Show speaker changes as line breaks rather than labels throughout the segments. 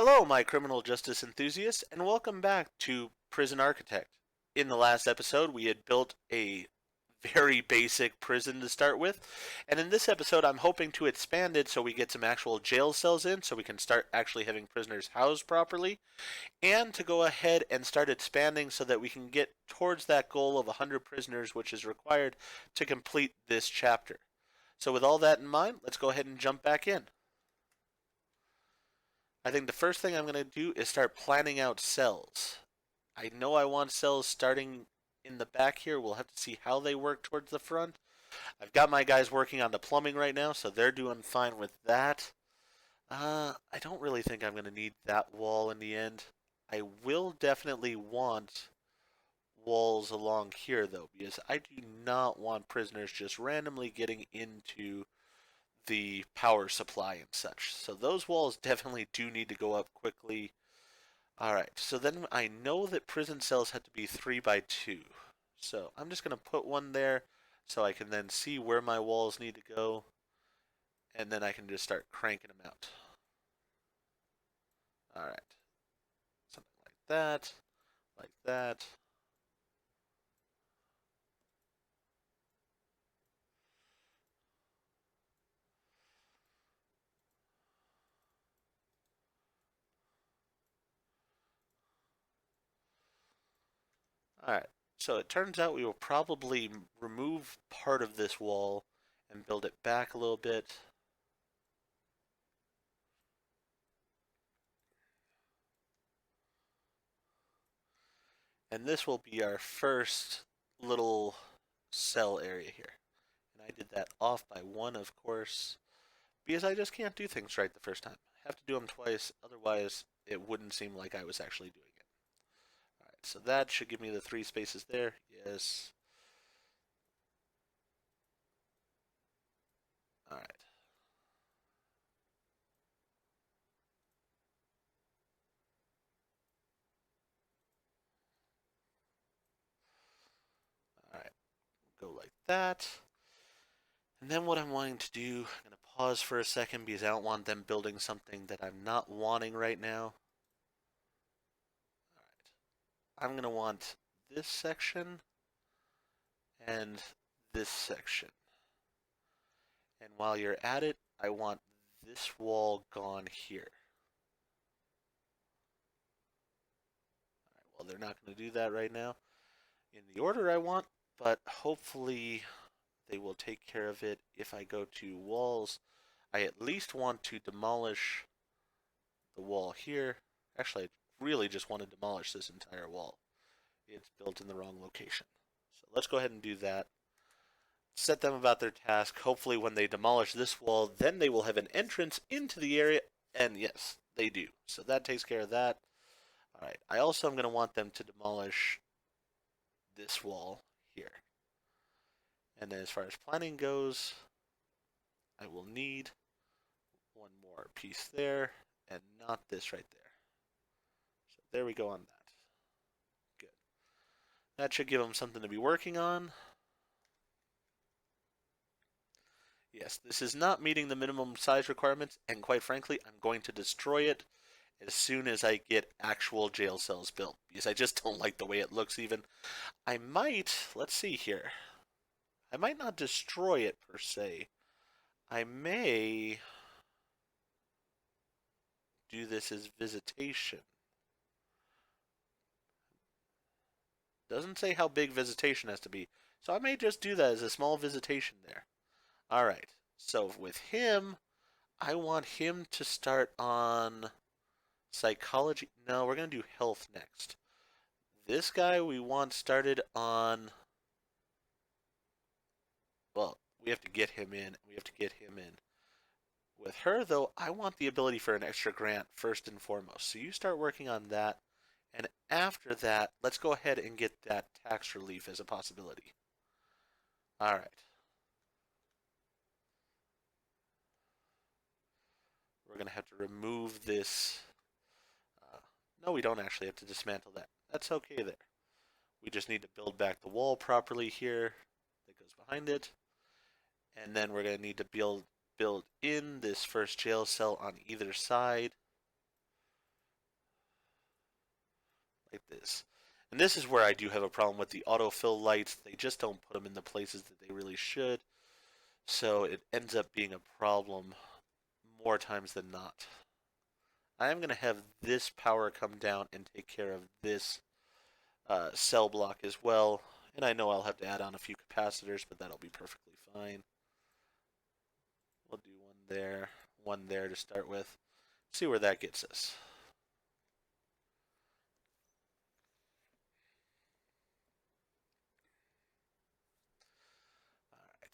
Hello, my criminal justice enthusiasts, and welcome back to Prison Architect. In the last episode, we had built a very basic prison to start with, and in this episode, I'm hoping to expand it so we get some actual jail cells in so we can start actually having prisoners housed properly, and to go ahead and start expanding so that we can get towards that goal of 100 prisoners, which is required to complete this chapter. So, with all that in mind, let's go ahead and jump back in. I think the first thing I'm going to do is start planning out cells. I know I want cells starting in the back here. We'll have to see how they work towards the front. I've got my guys working on the plumbing right now, so they're doing fine with that. I don't really think I'm going to need that wall in the end. I will definitely want walls along here, though, because I do not want prisoners just randomly getting into the power supply and such. So those walls definitely do need to go up quickly. Alright, so then I know that prison cells have to be 3 by 2. So I'm just going to put one there so I can then see where my walls need to go. And then I can just start cranking them out. Alright, something like that, like that. Alright, so it turns out we will probably remove part of this wall and build it back a little bit. And this will be our first little cell area here. And I did that off by 1, of course, because I just can't do things right the first time. I have to do them twice, otherwise it wouldn't seem like I was actually doing it. Alright, so that should give me the 3 spaces there. Yes. Alright. Alright, go like that. And then what I'm wanting to do, I'm going to pause for a second because I don't want them building something that I'm not wanting right now. Alright, I'm going to want this section and this section. And while you're at it, I want this wall gone here. Alright, well, they're not going to do that right now in the order I want, but hopefully they will take care of it if I go to walls. I at least want to demolish the wall here. Actually, I really just want to demolish this entire wall. It's built in the wrong location. So let's go ahead and do that. Set them about their task. Hopefully when they demolish this wall, then they will have an entrance into the area. And yes, they do. So that takes care of that. Alright, I also am going to want them to demolish this wall here. And then as far as planning goes, I will need one more piece there and not this right there. So there we go on that. Good. That should give them something to be working on. Yes, this is not meeting the minimum size requirements, and quite frankly, I'm going to destroy it as soon as I get actual jail cells built, because I just don't like the way it looks even. I might, let's see here. I might not destroy it per se. I may do this as visitation. Doesn't say how big visitation has to be, so I may just do that as a small visitation there. Alright, so with him, I want him to start on psychology. No, we're going to do health next. This guy we want started on. Well, we have to get him in. We have to get him in. With her, though, I want the ability for an extra grant first and foremost. So you start working on that. And after that, let's go ahead and get that tax relief as a possibility. All right. We're going to have to remove this. No, we don't actually have to dismantle that. That's okay there. We just need to build back the wall properly here that goes behind it. And then we're going to need to build in this first jail cell on either side. is. And this is where I do have a problem with the autofill lights. They just don't put them in the places that they really should. So it ends up being a problem more times than not. I am going to have this power come down and take care of this cell block as well. And I know I'll have to add on a few capacitors, but that'll be perfectly fine. We'll do one there to start with. See where that gets us. All right.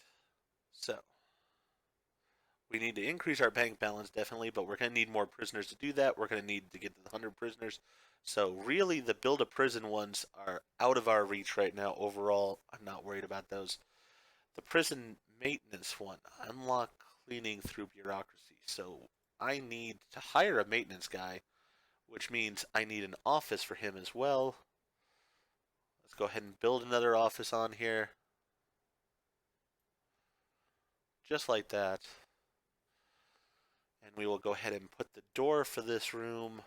So we need to increase our bank balance definitely, but we're going to need more prisoners to do that. We're going to need to get to the 100 prisoners. So really, the build a prison ones are out of our reach right now. Overall, I'm not worried about those. The prison maintenance one, unlock cleaning through bureaucracy. So I need to hire a maintenance guy, which means I need an office for him as well. Let's go ahead and build another office on here. Just like that. And we will go ahead and put the door for this room,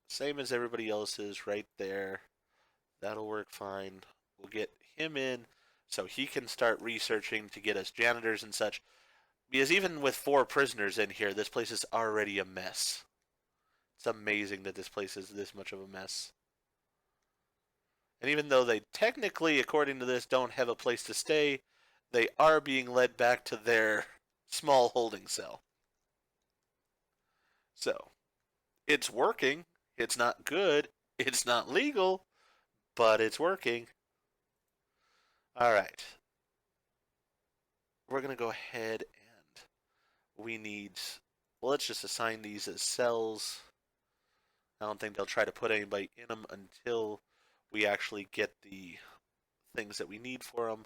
same as everybody else's, right there. That'll work fine. We'll get him in so he can start researching to get us janitors and such. Because even with 4 prisoners in here, this place is already a mess. It's amazing that this place is this much of a mess. And even though they technically, according to this, don't have a place to stay, they are being led back to their small holding cell. So, it's working. It's not good. It's not legal, but it's working. All right. We're going to go ahead and we need, well, let's just assign these as cells. I don't think they'll try to put anybody in them until we actually get the things that we need for them.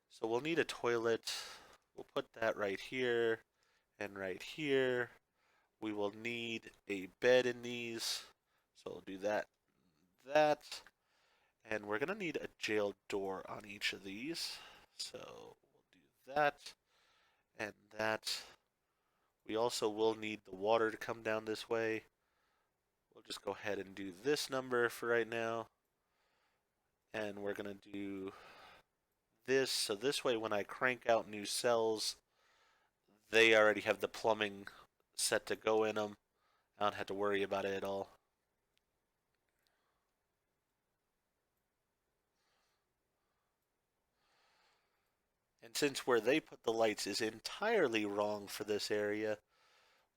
So we'll need a toilet. We'll put that right here and right here. We will need a bed in these. So we'll do that, that. And we're going to need a jail door on each of these. So we'll do that and that. We also will need the water to come down this way. We'll just go ahead and do this number for right now. And we're going to do this. So this way, when I crank out new cells, they already have the plumbing set to go in them. I don't have to worry about it at all. And since where they put the lights is entirely wrong for this area,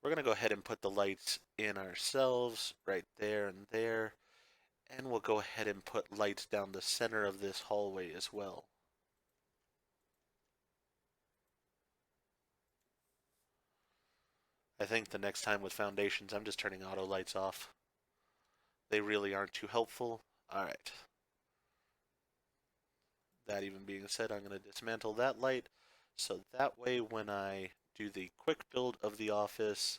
we're going to go ahead and put the lights in ourselves right there and there. And we'll go ahead and put lights down the center of this hallway as well. I think the next time with foundations, I'm just turning auto lights off. They really aren't too helpful. Alright. That even being said, I'm going to dismantle that light. So that way when I do the quick build of the office,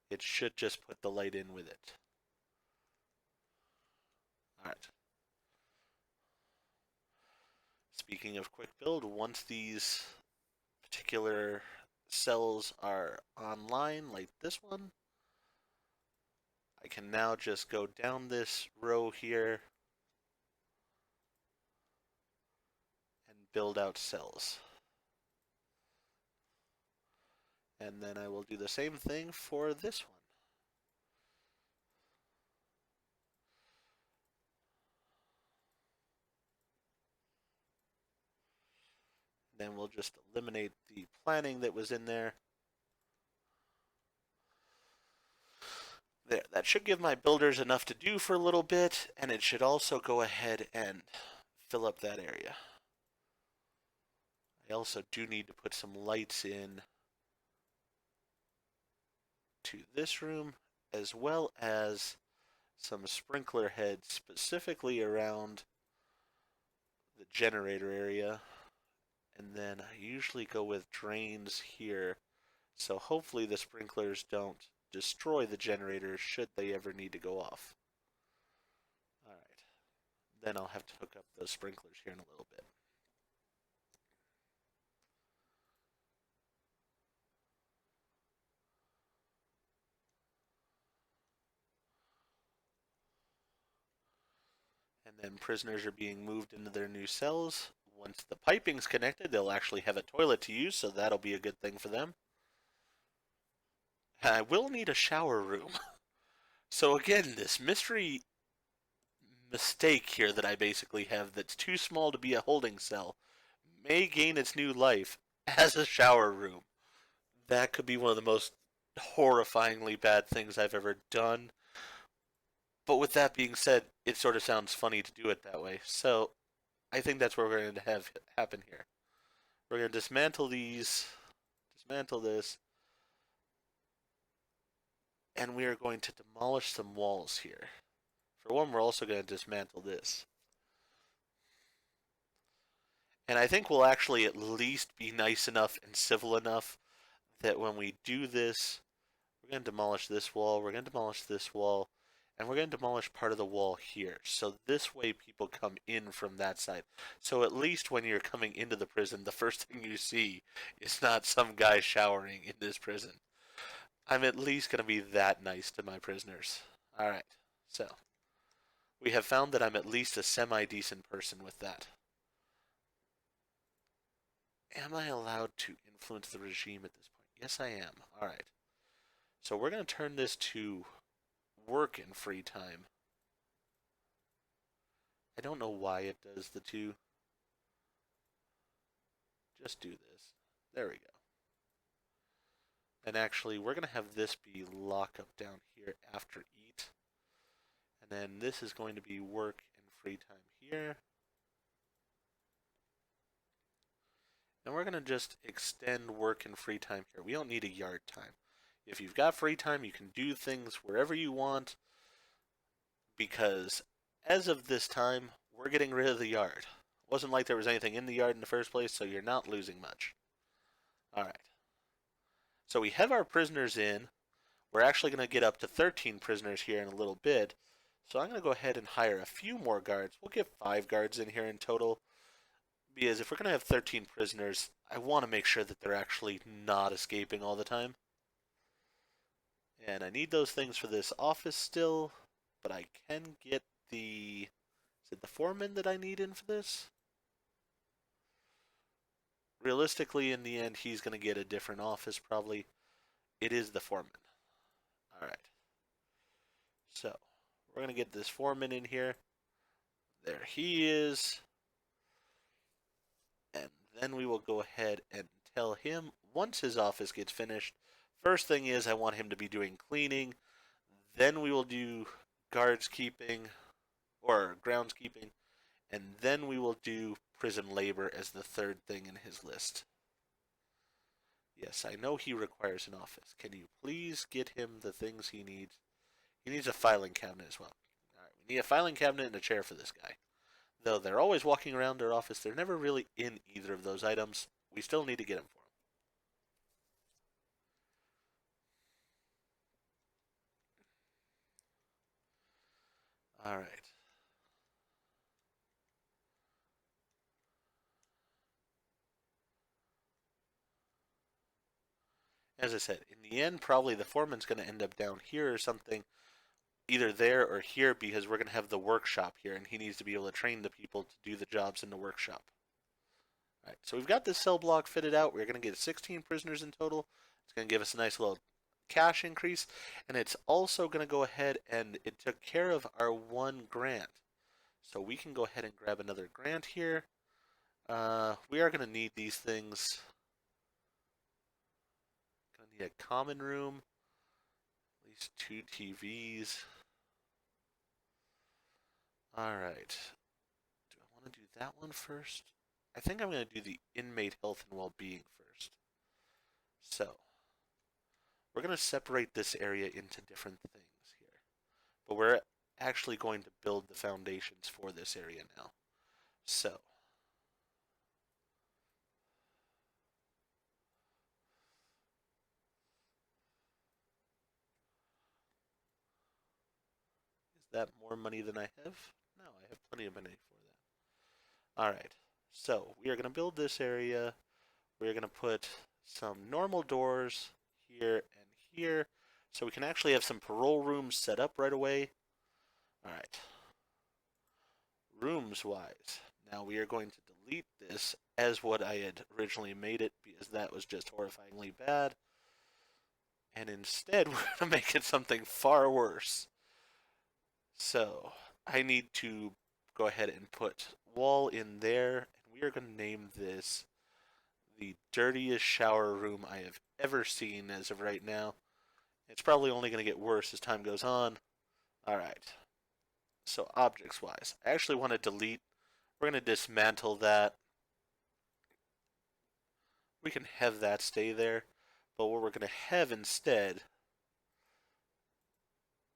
it should just put the light in with it. Alright. Speaking of quick build, once these particular cells are online, like this one, I can now just go down this row here and build out cells. And then I will do the same thing for this one. Then we'll just eliminate the planning that was in there. There, that should give my builders enough to do for a little bit, and it should also go ahead and fill up that area. I also do need to put some lights in to this room, as well as some sprinkler heads specifically around the generator area. And then I usually go with drains here, so hopefully the sprinklers don't destroy the generator should they ever need to go off. Alright, then I'll have to hook up those sprinklers here in a little bit. And then prisoners are being moved into their new cells. Once the piping's connected, they'll actually have a toilet to use, so that'll be a good thing for them. I will need a shower room. So again, this mystery mistake here that I basically have that's too small to be a holding cell may gain its new life as a shower room. That could be one of the most horrifyingly bad things I've ever done. But with that being said, it sort of sounds funny to do it that way. So I think that's what we're going to have happen here. We're going to dismantle these, dismantle this, and we are going to demolish some walls here. For one, we're also going to dismantle this. And I think we'll actually at least be nice enough and civil enough that when we do this, we're going to demolish this wall, we're going to demolish this wall, and we're going to demolish part of the wall here. So this way people come in from that side. So at least when you're coming into the prison, the first thing you see is not some guy showering in this prison. I'm at least going to be that nice to my prisoners. Alright, so we have found that I'm at least a semi-decent person with that. Am I allowed to influence the regime at this point? Yes, I am. Alright. So we're going to turn this to work in free time. I don't know why it does the two. Just do this. There we go. And actually, we're going to have this be lock up down here after eat. And then this is going to be work and free time here. And we're going to just extend work and free time here. We don't need a yard time. If you've got free time, you can do things wherever you want. Because as of this time, we're getting rid of the yard. It wasn't like there was anything in the yard in the first place, so you're not losing much. Alright. So we have our prisoners in. We're actually going to get up to 13 prisoners here in a little bit. So I'm going to go ahead and hire a few more guards. We'll get 5 guards in here in total. Because if we're going to have 13 prisoners, I want to make sure that they're actually not escaping all the time. And I need those things for this office still. But I can get the... Is it the foreman that I need in for this? Realistically, in the end, he's going to get a different office probably. It is the foreman. Alright. So, we're going to get this foreman in here. There he is. And then we will go ahead and tell him once his office gets finished. First thing is I want him to be doing cleaning. Then we will do guards keeping or groundskeeping. And then we will do prison labor as the third thing in his list. Yes, I know he requires an office. Can you please get him the things he needs? He needs a filing cabinet as well. Alright, we need a filing cabinet and a chair for this guy. Though they're always walking around their office, they're never really in either of those items. We still need to get them for him. Alright. As I said, in the end, probably the foreman's going to end up down here or something. Either there or here because we're going to have the workshop here and he needs to be able to train the people to do the jobs in the workshop. Alright, so we've got this cell block fitted out. We're going to get 16 prisoners in total. It's going to give us a nice little cash increase. And it's also going to go ahead and it took care of our one grant. So we can go ahead and grab another grant here. We are going to need these things. Going to need a common room. At least 2 TVs. Alright. Do I want to do that one first? I think I'm going to do the inmate health and well-being first. So, we're going to separate this area into different things here. But we're actually going to build the foundations for this area now. So, is that more money than I have? No, I have plenty of money for that. Alright, so we are going to build this area. We're going to put some normal doors here and here. So we can actually have some parole rooms set up right away. Alright. rooms wise, now we are going to delete this as what I had originally made it because that was just horrifyingly bad. And instead, we're going to make it something far worse. So I need to go ahead and put wall in there, and we are going to name this the dirtiest shower room I have ever seen as of right now. It's probably only going to get worse as time goes on. All right. So objects wise, I actually want to delete. We're going to dismantle that. We can have that stay there. But what we're going to have instead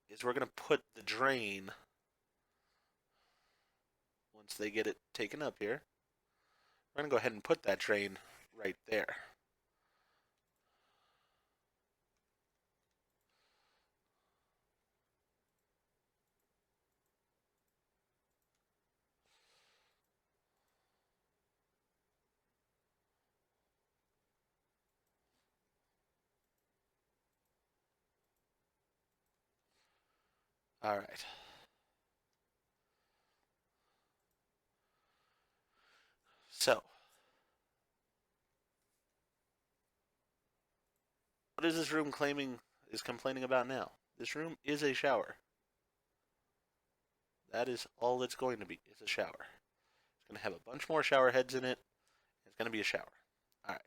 is we're going to put the drain, once they get it taken up here, we're going to go ahead and put that drain right there. All right. So, what is this room complaining about now? This room is a shower. That is all it's going to be, is a shower. It's going to have a bunch more shower heads in it. It's going to be a shower. All right.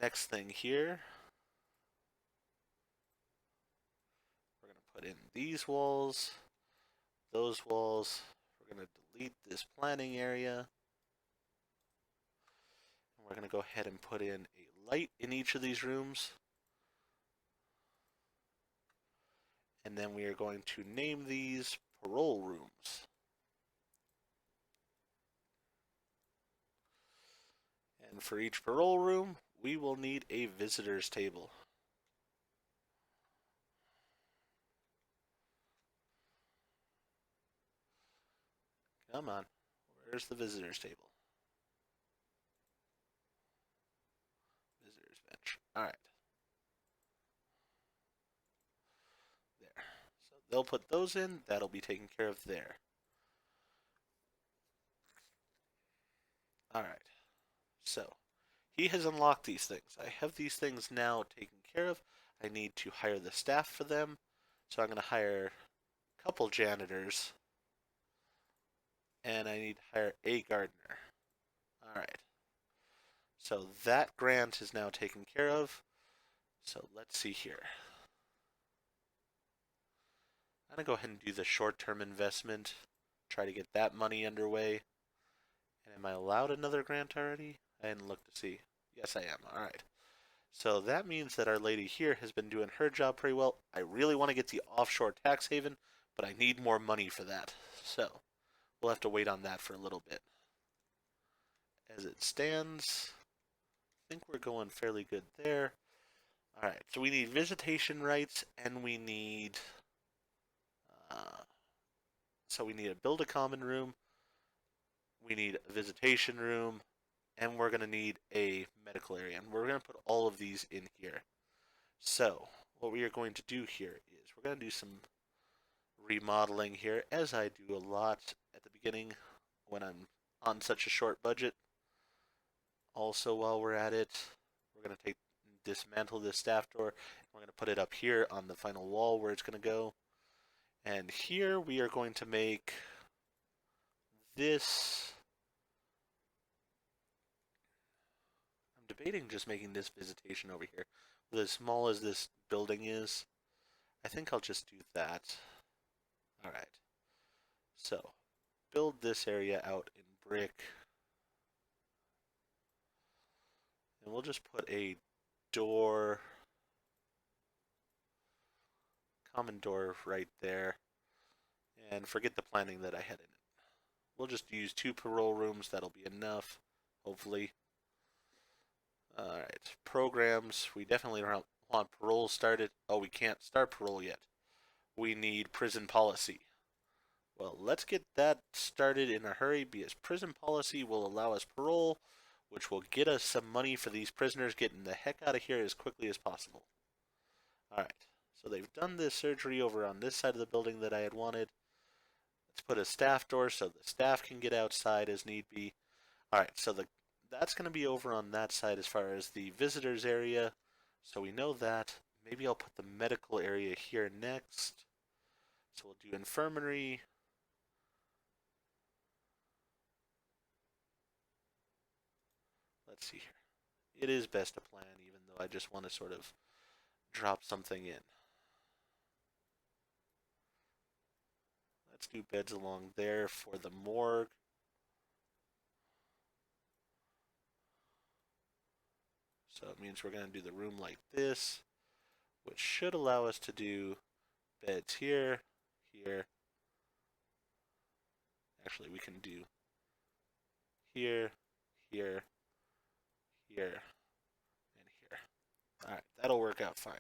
Next thing here, we're going to put in these walls, those walls. We're going to delete this planning area. And we're going to go ahead and put in a light in each of these rooms. And then we are going to name these parole rooms. And for each parole room, we will need a visitors table. Come on, where's the visitors table? Visitors bench. All right. There. So they'll put those in. That'll be taken care of there. All right. So he has unlocked these things. I have these things now taken care of. I need to hire the staff for them. So I'm going to hire a couple janitors. And I need to hire a gardener. All right. So that grant is now taken care of. So let's see here. I'm going to go ahead and do the short-term investment. Try to get that money underway. And am I allowed another grant already? I didn't look to see. Yes, I am. All right. So that means that our lady here has been doing her job pretty well. I really want to get the offshore tax haven, but I need more money for that. So we'll have to wait on that for a little bit. As it stands, I think we're going fairly good there. All right, so we need visitation rights, and we need we need to build a common room. We need a visitation room, and we're going to need a medical area, and we're going to put all of these in here. So what we are going to do here is we're going to do some remodeling here, as I do a lot at the beginning when I'm on such a short budget. Also, while we're at it, we're going to dismantle this staff door. We're going to put it up here on the final wall where it's going to go. And here we are going to make this. I'm debating just making this visitation over here. As small as this building is, I think I'll just do that. All right. So, build this area out in brick. And we'll just put a door, common door right there. And forget the planning that I had in it. We'll just use 2 parole rooms. That'll be enough, hopefully. All right, programs. We definitely want parole started. Oh, we can't start parole yet. We need prison policy. Well, let's get that started in a hurry because prison policy will allow us parole, which will get us some money for these prisoners getting the heck out of here as quickly as possible. All right, so they've done this surgery over on this side of the building that I had wanted. Let's put a staff door so the staff can get outside as need be. All right, so that's going to be over on that side as far as the visitors area. So we know that. Maybe I'll put the medical area here next. So we'll do infirmary. Let's see here. It is best to plan, even though I just want to sort of drop something in. Let's do beds along there for the morgue. So it means we're going to do the room like this, which should allow us to do beds here, here. Actually, we can do here, here, here, and here. All right, that'll work out fine.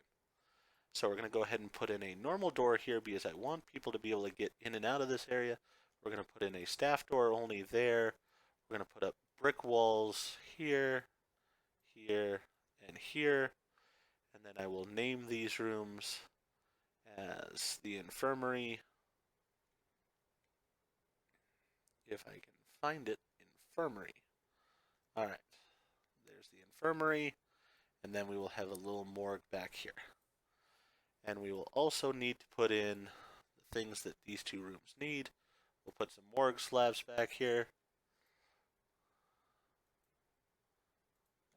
So we're going to go ahead and put in a normal door here because I want people to be able to get in and out of this area. We're going to put in a staff door only there. We're going to put up brick walls here, here, and here. And then I will name these rooms as the infirmary. If I can find it, infirmary. All right, there's the infirmary. And then we will have a little morgue back here. And we will also need to put in the things that these two rooms need. We'll put some morgue slabs back here.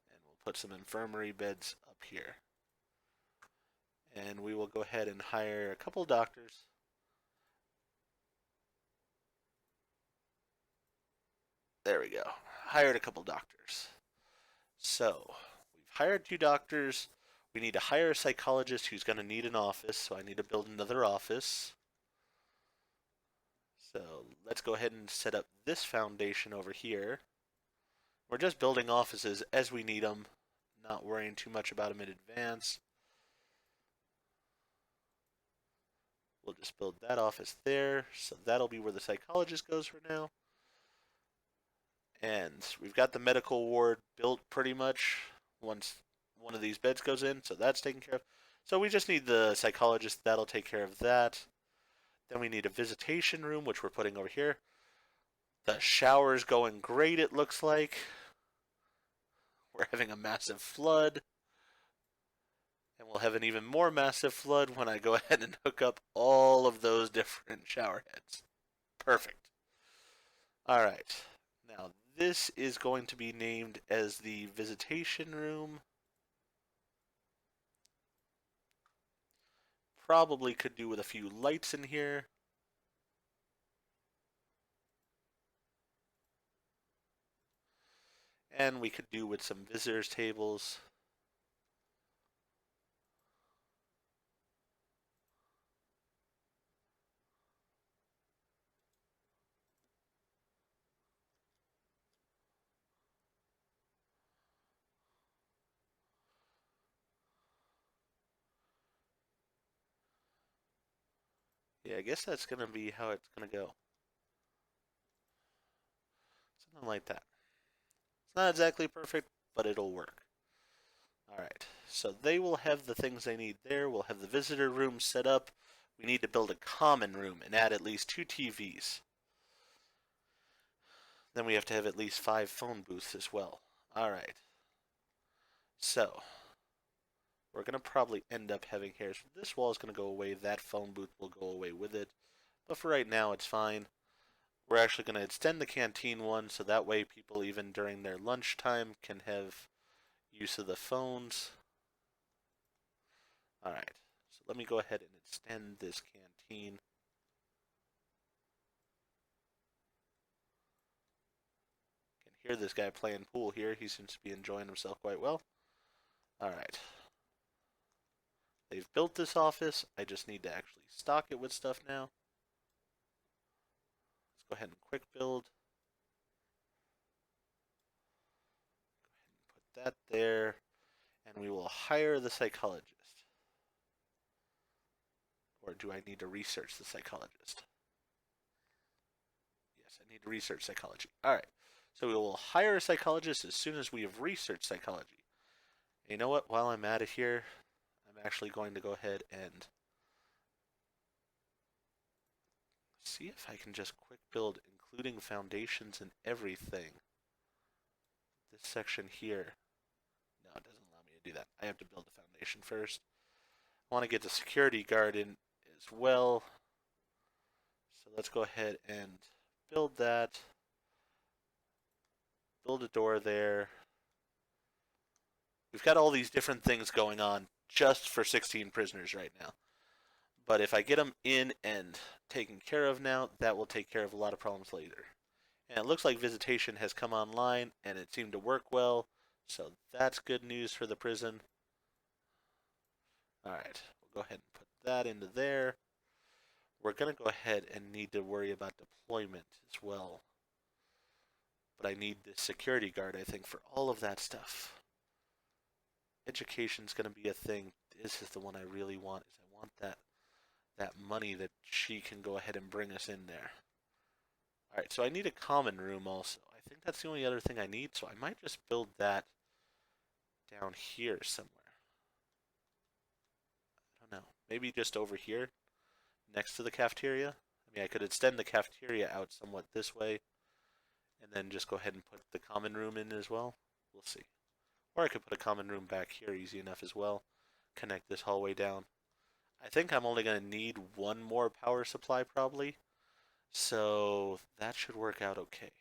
And we'll put some infirmary beds up here. And we will go ahead and hire a couple doctors. There we go. Hired a couple doctors. So, we've hired 2 doctors. We need to hire a psychologist who's going to need an office, so I need to build another office. So, let's go ahead and set up this foundation over here. We're just building offices as we need them, not worrying too much about them in advance. We'll just build that office there, so that'll be where the psychologist goes for now. And we've got the medical ward built pretty much once one of these beds goes in, so that's taken care of. So we just need the psychologist, that'll take care of that. Then we need a visitation room, which we're putting over here. The shower's going great, it looks like. We're having a massive flood. And we'll have an even more massive flood when I go ahead and hook up all of those different shower heads. Perfect. All right. Now, this is going to be named as the visitation room. Probably could do with a few lights in here. And we could do with some visitors tables. Yeah, I guess that's going to be how it's going to go. Something like that. It's not exactly perfect, but it'll work. Alright, so they will have the things they need there. We'll have the visitor room set up. We need to build a common room and add at least 2 TVs. Then we have to have at least 5 phone booths as well. Alright. So, we're going to probably end up having here. So this wall is going to go away. That phone booth will go away with it. But for right now, it's fine. We're actually going to extend the canteen one so that way people, even during their lunchtime, can have use of the phones. Alright, so let me go ahead and extend this canteen. Can hear this guy playing pool here. He seems to be enjoying himself quite well. Alright. They've built this office. I just need to actually stock it with stuff now. Let's go ahead and quick build. Go ahead and put that there. And we will hire the psychologist. Or do I need to research the psychologist? Yes, I need to research psychology. Alright. So we will hire a psychologist as soon as we have researched psychology. And you know what? While I'm at it here, I'm actually going to go ahead and see if I can just quick build, including foundations and everything. This section here. No, it doesn't allow me to do that. I have to build a foundation first. I want to get the security guard in as well. So let's go ahead and build that. Build a door there. We've got all these different things going on just for 16 prisoners right now. But if I get them in and taken care of now, that will take care of a lot of problems later. And it looks like visitation has come online and it seemed to work well. So that's good news for the prison. Alright, we'll go ahead and put that into there. We're going to go ahead and need to worry about deployment as well. But I need the security guard, I think, for all of that stuff. Education's going to be a thing. This is the one I really want. Is I want that money that she can go ahead and bring us in there. Alright, so I need a common room also. I think that's the only other thing I need, so I might just build that down here somewhere. I don't know. Maybe just over here, next to the cafeteria. I mean, I could extend the cafeteria out somewhat this way, and then just go ahead and put the common room in as well. We'll see. Or I could put a common room back here, easy enough as well. Connect this hallway down. I think I'm only going to need one more power supply probably, so that should work out okay.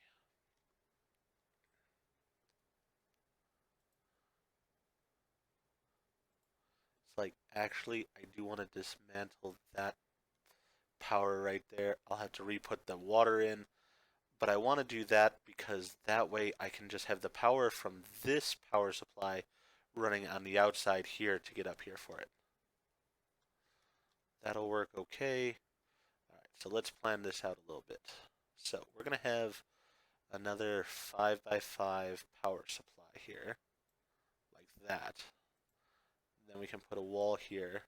It's like, actually, I do want to dismantle that power right there. I'll have to re-put the water in, but I want to do that because that way I can just have the power from this power supply running on the outside here to get up here for it. That'll work okay. All right, so let's plan this out a little bit. So we're going to have another 5x5 power supply here, like that. Then we can put a wall here,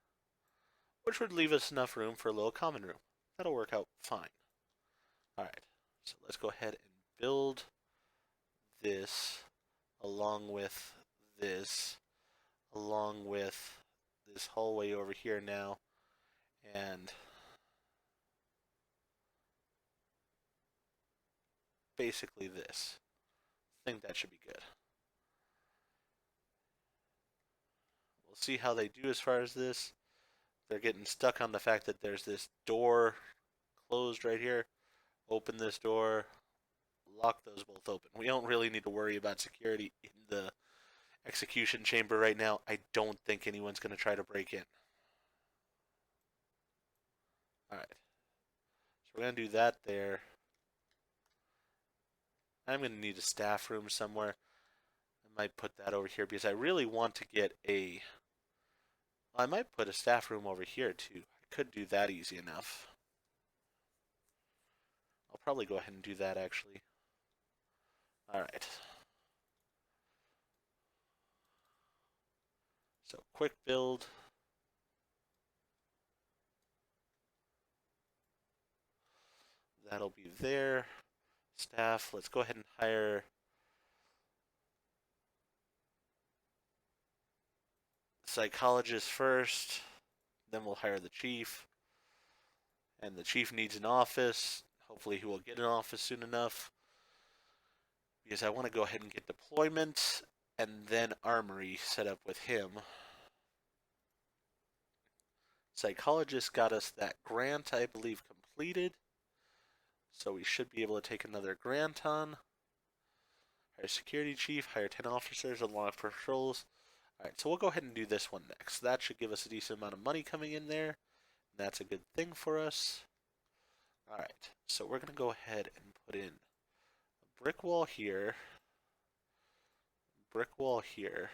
which would leave us enough room for a little common room. That'll work out fine. All right, so let's go ahead and build this along with this, along with this hallway over here now, and basically this. I think that should be good. We'll see how they do as far as this. They're getting stuck on the fact that there's this door closed right here. Open this door, lock those both open. We don't really need to worry about security in the execution chamber right now. I don't think anyone's going to try to break in. Alright. So we're going to do that there. I'm going to need a staff room somewhere. I might put that over here because I really want to get a... I might put a staff room over here too. I could do that easy enough. I'll probably go ahead and do that actually. Alright. So quick build. That'll be there. Staff, let's go ahead and hire psychologist first. Then we'll hire the chief. And the chief needs an office. Hopefully he will get an office soon enough. Because I want to go ahead and get deployment and then armory set up with him. Psychologist got us that grant, I believe, completed. So we should be able to take another grant on. Hire security chief, hire 10 officers, unlock patrols. Alright, so we'll go ahead and do this one next. That should give us a decent amount of money coming in there. That's a good thing for us. Alright, so we're going to go ahead and put in a brick wall here. Brick wall here.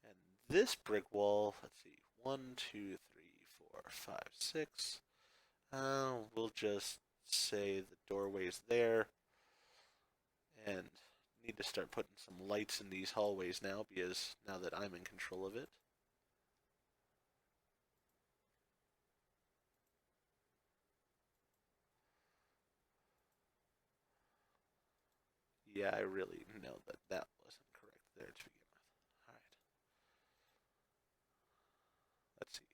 And this brick wall, let's see, 1, 2, 3, 4, 5, 6. We'll just say the doorway's there. And need to start putting some lights in these hallways now because now that I'm in control of it. Yeah, I really know that that wasn't correct there to begin with. Alright. Let's see.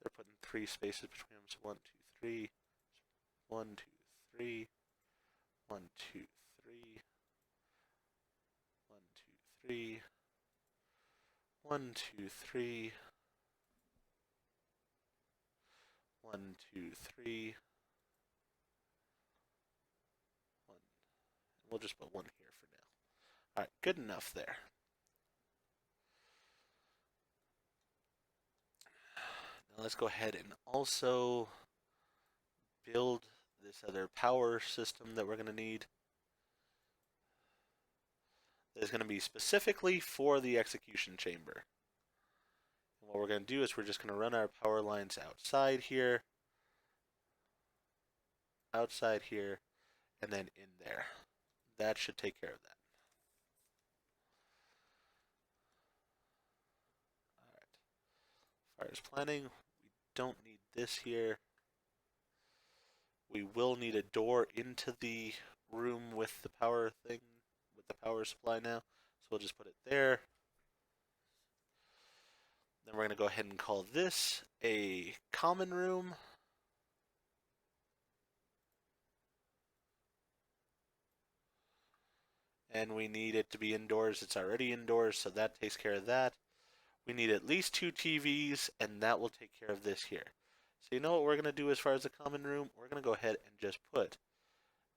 They're putting 3 spaces between them, so 1, 2, 3. 1, 2, 3. 1, 2, 3. 1, 2, 3. 1, 2, 3. 1, 2, 3. 1. We'll just put 1 here for now. All right, good enough there. Now let's go ahead and also build this other power system that we're going to need. That's going to be specifically for the execution chamber. And what we're going to do is we're just going to run our power lines outside here, and then in there. That should take care of that. All right. As far as planning, we don't need this here. We will need a door into the room with the power thing, with the power supply now. So we'll just put it there. Then we're going to go ahead and call this a common room. And we need it to be indoors. It's already indoors, so that takes care of that. We need at least 2 TVs, and that will take care of this here. So you know what we're going to do as far as the common room? We're going to go ahead and just put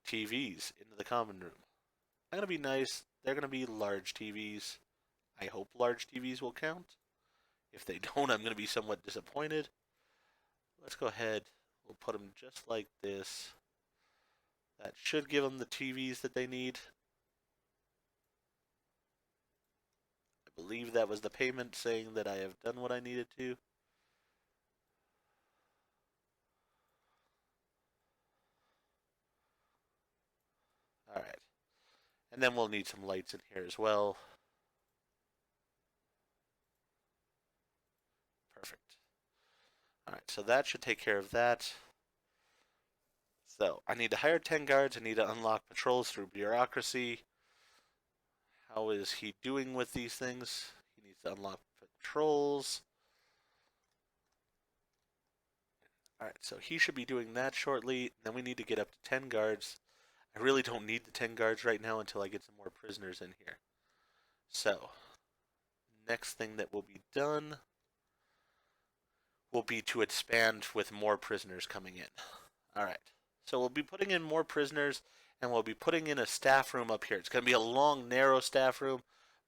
TVs into the common room. I'm going to be nice. They're going to be large TVs. I hope large TVs will count. If they don't, I'm going to be somewhat disappointed. Let's go ahead. We'll put them just like this. That should give them the TVs that they need. I believe that was the payment saying that I have done what I needed to. All right. And then we'll need some lights in here as well. Perfect. All right, so that should take care of that. So I need to hire 10 guards. I need to unlock patrols through bureaucracy. How is he doing with these things? He needs to unlock patrols. All right, so he should be doing that shortly. Then we need to get up to 10 guards. I really don't need the 10 guards right now until I get some more prisoners in here. So, next thing that will be done will be to expand with more prisoners coming in. All right. So we'll be putting in more prisoners, and we'll be putting in a staff room up here. It's going to be a long, narrow staff room,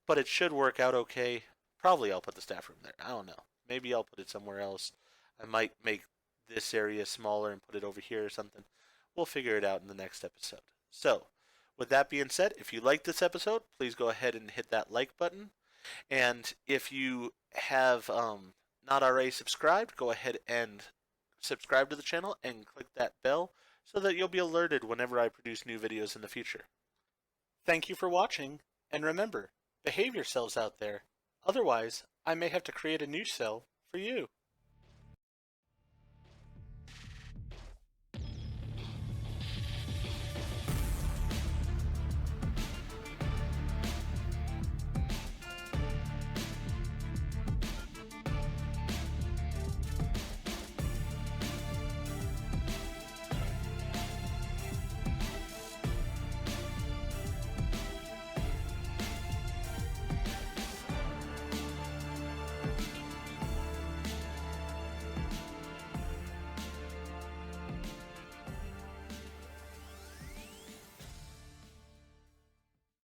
but it should work out okay. Probably I'll put the staff room there. I don't know. Maybe I'll put it somewhere else. I might make this area smaller and put it over here or something. We'll figure it out in the next episode. So, with that being said, if you liked this episode, please go ahead and hit that like button. And if you have not already subscribed, go ahead and subscribe to the channel and click that bell so that you'll be alerted whenever I produce new videos in the future. Thank you for watching, and remember, behave yourselves out there. Otherwise, I may have to create a new cell for you.